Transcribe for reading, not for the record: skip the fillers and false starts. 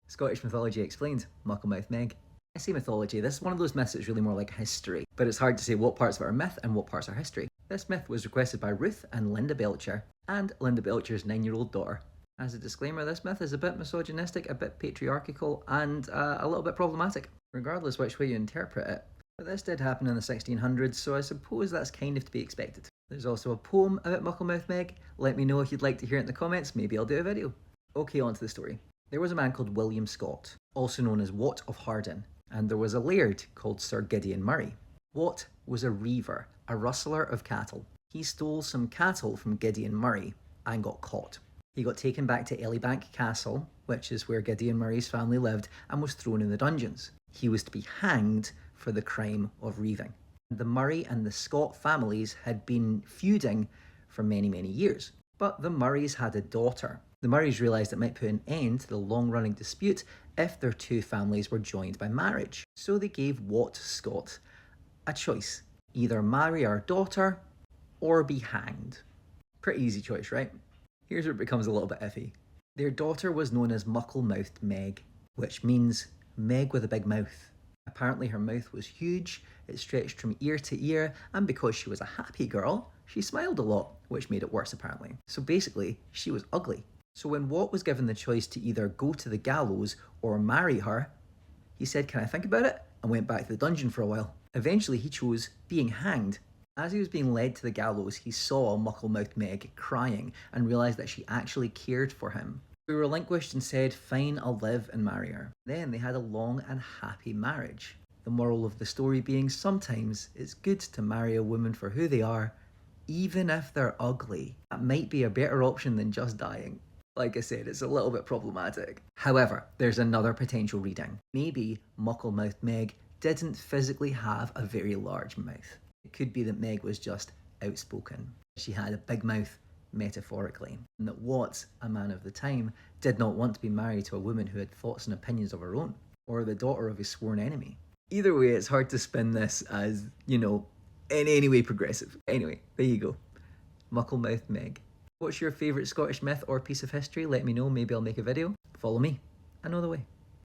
Scottish Mythology Explained, Mucklemouth Meg. I say mythology, this is one of those myths that's really more like history, but it's hard to say what parts of it are myth and what parts are history. This myth was requested by Ruth and Linda Belcher, and Linda Belcher's 9-year-old daughter. As a disclaimer, this myth is a bit misogynistic, a bit patriarchal, and a little bit problematic, regardless which way you interpret it. But this did happen in the 1600s, so I suppose that's kind of to be expected. There's also a poem about Mucklemouth Meg. Let me know if you'd like to hear it in the comments, maybe I'll do a video. Okay, on to the story. There was a man called William Scott, also known as Wat of Harden, and there was a laird called Sir Gideon Murray. Wat was a reaver, a rustler of cattle. He stole some cattle from Gideon Murray and got caught. He got taken back to Elibank Castle, which is where Gideon Murray's family lived, and was thrown in the dungeons. He was to be hanged for the crime of reaving. The Murray and the Scott families had been feuding for many, many years. But the Murrays had a daughter. The Murrays realised it might put an end to the long-running dispute if their two families were joined by marriage. So they gave Wat Scott a choice. Either marry our daughter or be hanged. Pretty easy choice, right? Here's where it becomes a little bit iffy. Their daughter was known as Mucklemouthed Meg, which means Meg with a big mouth. Apparently her mouth was huge, it stretched from ear to ear, and because she was a happy girl, she smiled a lot, which made it worse apparently. So basically, she was ugly. So when Wat was given the choice to either go to the gallows or marry her, he said, "Can I think about it?" and went back to the dungeon for a while. Eventually he chose being hanged. As he was being led to the gallows, he saw Mucklemouthed Meg crying and realised that she actually cared for him. He relinquished and said, "Fine, I'll live and marry her." Then they had a long and happy marriage. The moral of the story being sometimes it's good to marry a woman for who they are, even if they're ugly. That might be a better option than just dying. Like I said, it's a little bit problematic. However, there's another potential reading. Maybe Mucklemouthed Meg didn't physically have a very large mouth. It could be that Meg was just outspoken. She had a big mouth, metaphorically, and that Wat, a man of the time, did not want to be married to a woman who had thoughts and opinions of her own, or the daughter of his sworn enemy. Either way, it's hard to spin this as, in any way progressive. Anyway, there you go. Mucklemouthed Meg. What's your favourite Scottish myth or piece of history? Let me know, maybe I'll make a video. Follow me. I know the way.